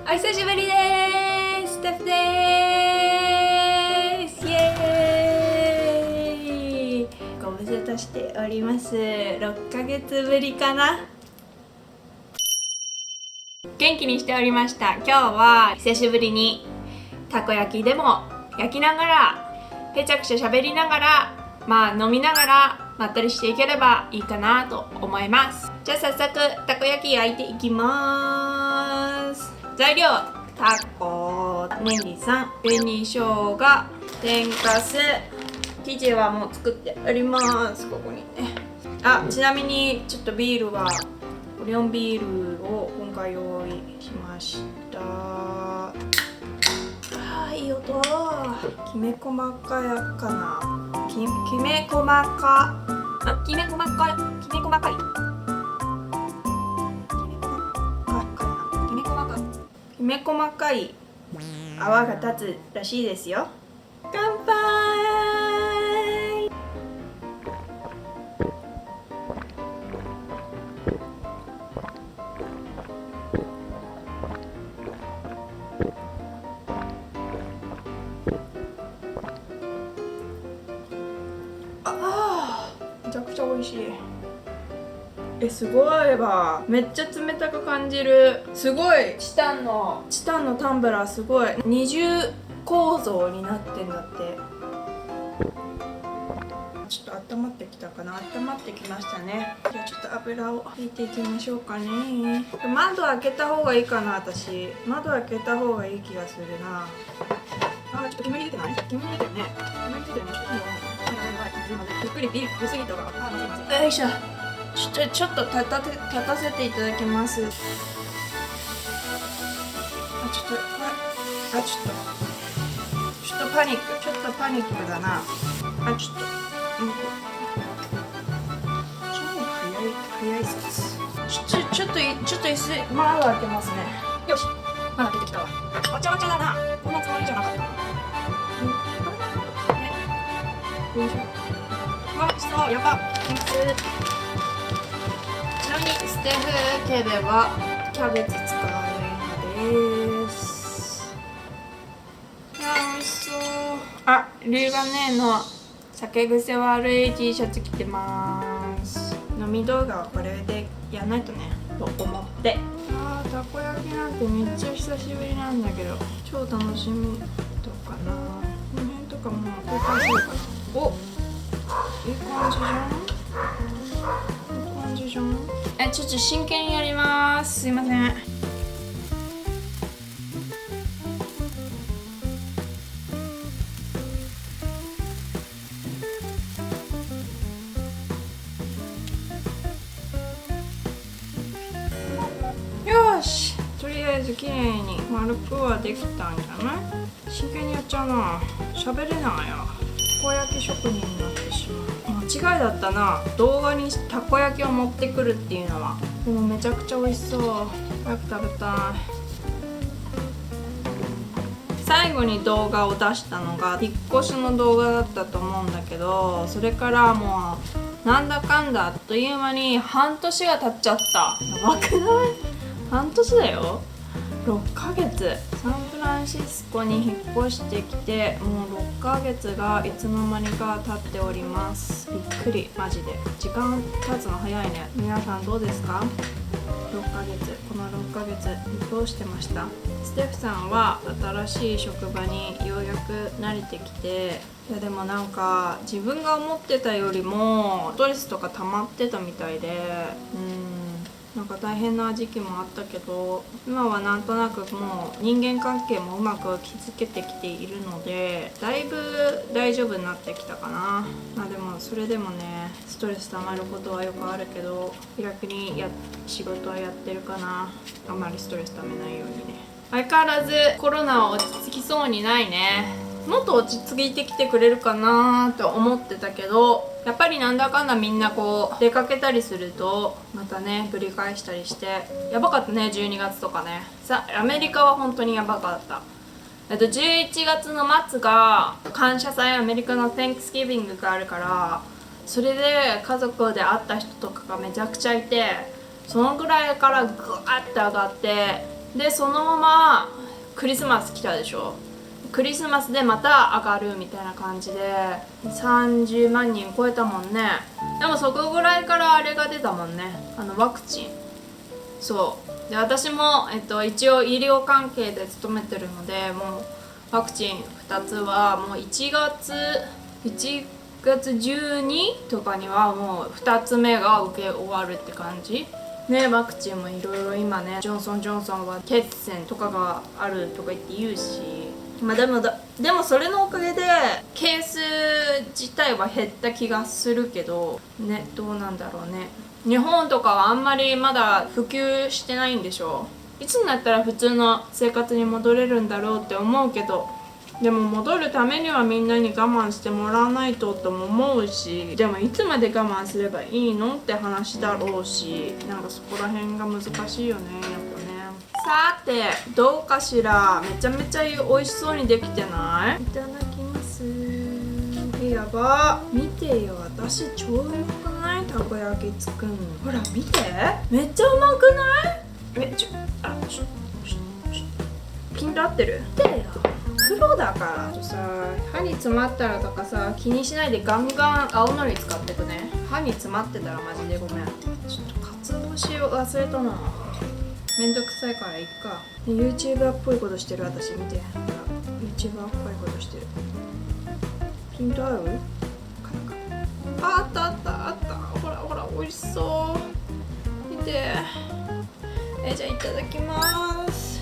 お久しぶりです。ステフです。イエーイ。ご無沙汰しております。6ヶ月ぶりかな。元気にしておりました。今日は久しぶりにたこ焼きでも焼きながらぺちゃくちゃ喋りながら飲みながらまったりしていければいいかなと思います。じゃあ早速たこ焼き焼いていきます。材料、たこ、ネギさん、紅生姜、天かす、生地はもう作ってあります。ここにね。ちなみにちょっとビールはオリオンビールを今回用意しました。いい音。きめ細かやかな。きめ細かい泡が立つらしいですよ。乾杯。めちゃくちゃ美味しい。すごいわ。めっちゃ冷たく感じる。すごい。チタンのタンブラーすごい。二重構造になってんだって。ちょっと温まってきたかな。温まってきましたね。じゃあちょっと油を引いていきましょうかね。窓開けた方がいいかな。私窓開けた方がいい気がするな。ちょっと煙出てない？煙出てるね。煙出てるね。ゆっくりビール食べ過ぎたわ。よいしょ。ちょっと立たせていただきます。ちょっとパニックだな。ちょっと早いそうです。ちょっと椅子窓開けますね。よし、窓開けてきたわ。わちゃわちゃだな。こんなつもりじゃなかったな。よいしょ。そうやば。ちなみにステフ家ではキャベツ使わないのです。美味しそう。リーガネーの酒癖悪い T シャツ着てます。飲み動画はこれでやらないとねと思って。たこ焼きなんてめっちゃ久しぶりなんだけど超楽しみとかな。この辺とかも公開するかな。いい感じじゃん。ちょっと真剣にやります。すいません。よし、とりあえず綺麗に丸くはできたんじゃない？真剣にやっちゃうな。喋れないよ。たこ焼き職人になってしまう。間違いだったな。動画にたこ焼きを持ってくるっていうのは。でもめちゃくちゃ美味しそう。早く食べたい。最後に動画を出したのが引っ越しの動画だったと思うんだけど、それからもうなんだかんだあっという間に半年が経っちゃった。やばくない？半年だよ。6ヶ月。サンフランシスコに引っ越してきてもう6ヶ月がいつの間にか経っております。びっくり。マジで時間経つの早いね。皆さんどうですか？6ヶ月。この6ヶ月どうしてました？ステフさんは新しい職場にようやく慣れてきて、いやでもなんか自分が思ってたよりもストレスとか溜まってたみたいで、なんか大変な時期もあったけど、今はなんとなくもう人間関係もうまく築けてきているので、だいぶ大丈夫になってきたかな。でもそれでもね、ストレス溜まることはよくあるけど、気楽に仕事はやってるかな。あんまりストレス溜めないようにね。相変わらずコロナは落ち着きそうにないね。もっと落ち着いてきてくれるかなと思ってたけど、やっぱりなんだかんだみんなこう出かけたりするとまたねぶり返したりしてやばかったね。12月とかね。アメリカは本当にやばかった。11月の末が感謝祭、アメリカの Thanksgiving があるから、それで家族で会った人とかがめちゃくちゃいて、そのぐらいからグワーって上がって、でそのままクリスマス来たでしょ。クリスマスでまた上がるみたいな感じで30万人超えたもんね。でもそこぐらいからあれが出たもんね、ワクチン。そうで私も、一応医療関係で勤めてるので、もうワクチン2つはもう1月12とかにはもう2つ目が受け終わるって感じね。ワクチンもいろいろ今ね、ジョンソン・ジョンソンは血栓とかがあるとか言って言うし、まあでもそれのおかげでケース自体は減った気がするけどね、どうなんだろうね。日本とかはあんまりまだ普及してないんでしょ。いつになったら普通の生活に戻れるんだろうって思うけど、でも戻るためにはみんなに我慢してもらわないととも思うし、でもいつまで我慢すればいいのって話だろうし、なんかそこら辺が難しいよね、やっぱね。さてどうかしら。めちゃめちゃ美味しそうにできてない？いただきます。やば、見てよ、私超うまくない？たこ焼き作んの。ほら見て、めっちゃうまくない？ピント合ってる？見てよ、プロだからさ。歯に詰まったらとかさ気にしないでガンガン青のり使ってくね。歯に詰まってたらマジでごめん。ちょっとかつお節を忘れたな。めんどくさいからいっか。YouTuber っぽいことしてる私、見て。ほら YouTuber っぽいことしてる。ピント合う？あったあったあった。ほらほら美味しそう。見て。じゃあいただきます。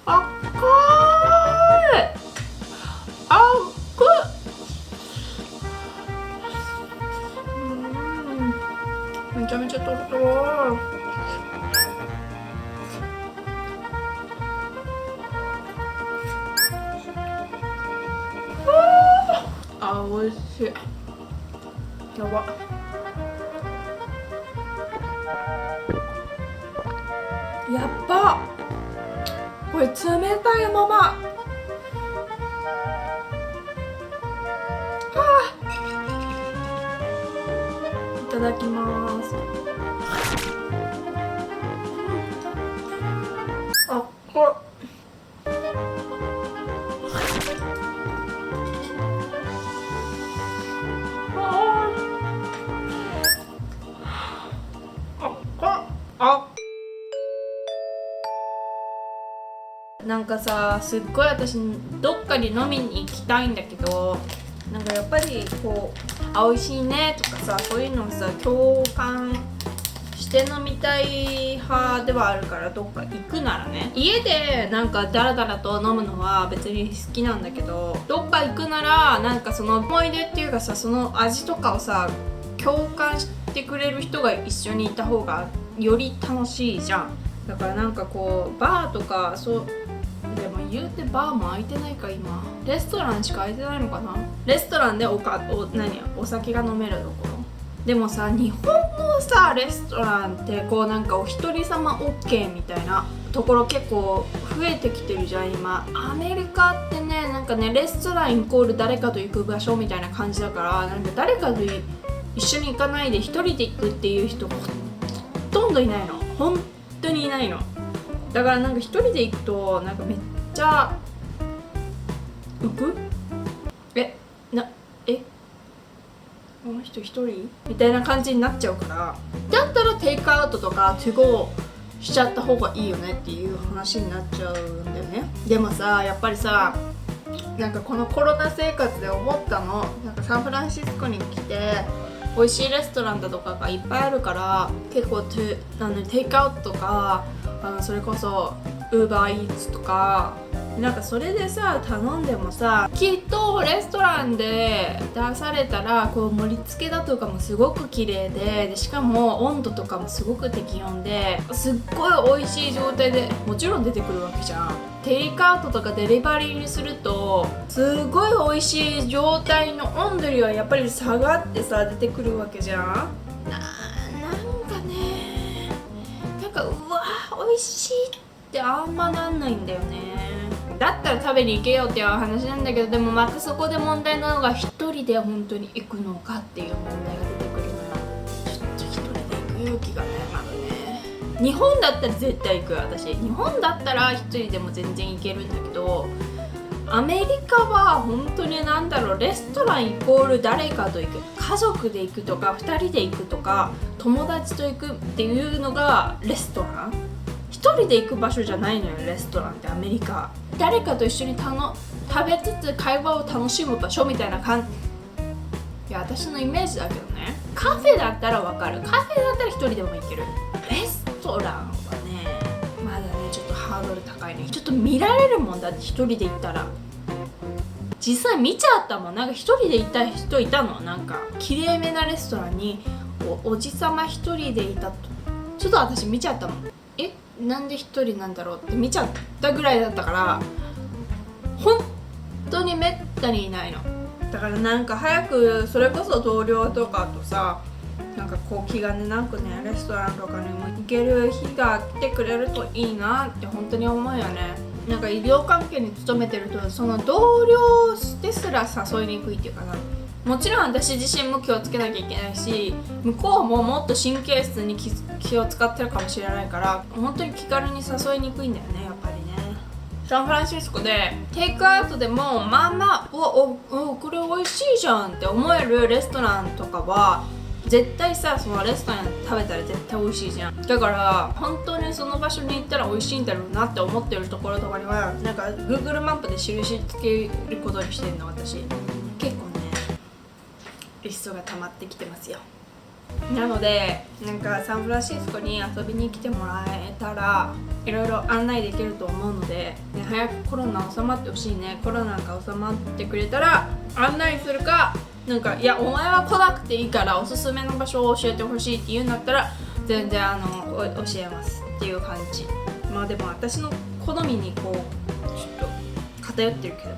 あっかーい。あっく。めちゃめちゃとろとろ。あ、美味しい。やば。やっば。これ冷たいまま。いただきます。あっこ。なんかさ、すっごい私どっかに飲みに行きたいんだけど、なんかやっぱりこう美味しいねとかさ、そういうのをさ共感して飲みたい派ではあるから、どっか行くならね。家でなんかダラダラと飲むのは別に好きなんだけど、どっか行くならなんかその思い出っていうかさ、その味とかをさ共感してくれる人が一緒にいた方がより楽しいじゃん。だからなんかこうバーとか、そうでも言うてバーも開いてないか今。レストランしか開いてないのかな。レストランでお酒が飲めるところ。でもさ、日本のさレストランってこうなんかお一人様 OK みたいなところ結構増えてきてるじゃん今。アメリカってね、なんかねレストランイコール誰かと行く場所みたいな感じだから、なんか誰かと一緒に行かないで一人で行くっていう人ほとんどいないの。本当にいないの。だからなんか一人で行くとなんかめっちゃ浮く？この人一人みたいな感じになっちゃうから、だったらテイクアウトとかトゥゴーしちゃった方がいいよねっていう話になっちゃうんだよね。でもさ、やっぱりさ、なんかこのコロナ生活で思ったの。なんかサンフランシスコに来て美味しいレストランだとかがいっぱいあるから、結構テイクアウトとかそれこそウーバーイーツとかなんかそれでさ頼んでもさ、きっとレストランで出されたらこう盛り付けだとかもすごく綺麗で、しかも温度とかもすごく適温ですっごい美味しい状態でもちろん出てくるわけじゃん。テイクアウトとかデリバリーにするとすごい美味しい状態の温度よりはやっぱり下がってさ出てくるわけじゃん。なんかね、なんかうわ美味しいってあんまなんないんだよね。だったら食べに行けよっていう話なんだけど、でもまたそこで問題なのが一人で本当に行くのかっていう問題が出てくるのよ。ちょっと一人で行く勇気がねまだね。日本だったら絶対行く。私日本だったら一人でも全然行けるんだけど、アメリカは本当になんだろう、レストランイコール誰かと行く、家族で行くとか2人で行くとか友達と行くっていうのがレストラン。一人で行く場所じゃないのよレストランってアメリカ。誰かと一緒に食べつつ会話を楽しむ場所みたいな感じ。いや私のイメージだけどね。カフェだったらわかる。カフェだったら一人でも行ける。レストランはねまだねちょっとハードル高いね。ちょっと見られるもんだって一人で行ったら。実際見ちゃったもん。なんか一人で行った人いたの。なんか綺麗めなレストランに おじさま一人でいたと。ちょっと私見ちゃったもん。なんで一人なんだろうって見ちゃったぐらいだったから、本当にめったにいないの。だからなんか早くそれこそ同僚とかとさ、なんかこう気兼ねなくねレストランとかにも行ける日が来てくれるといいなって本当に思うよね。なんか医療関係に勤めてるとその同僚ですら誘いにくいっていうかな。もちろん私自身も気をつけなきゃいけないし、向こうももっと神経質に気を使ってるかもしれないから、本当に気軽に誘いにくいんだよねやっぱりね。サンフランシスコでテイクアウトでもまあまあこれ美味しいじゃんって思えるレストランとかは絶対さ、そのレストラン食べたら絶対美味しいじゃん。だから本当にその場所に行ったら美味しいんだろうなって思ってるところとかにはなんか Google マップで印つけることにしてるの私。結構ねリストが溜まってきてますよ。なのでなんかサンフランシスコに遊びに来てもらえたらいろいろ案内できると思うので、ね、早くコロナ収まってほしいね。コロナが収まってくれたら案内するか、なんかいやお前は来なくていいからおすすめの場所を教えてほしいって言うんだったら全然教えますっていう感じ。まあでも私の好みにこうちょっと偏ってるけど、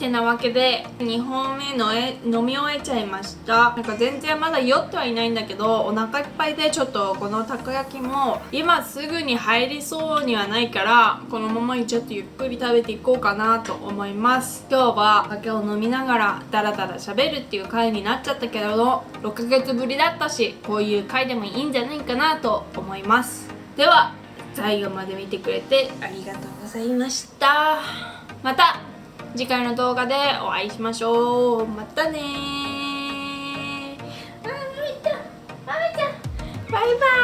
てなわけで2本目の飲み終えちゃいました。なんか全然まだ酔ってはいないんだけどお腹いっぱいでちょっとこのたこ焼きも今すぐに入りそうにはないからこのままちょっとゆっくり食べていこうかなと思います。今日は酒を飲みながらダラダラ喋るっていう回になっちゃったけれど6ヶ月ぶりだったしこういう回でもいいんじゃないかなと思います。では最後まで見てくれてありがとうございました。また次回の動画でお会いしましょう。またねー。まめちゃんバイバイ。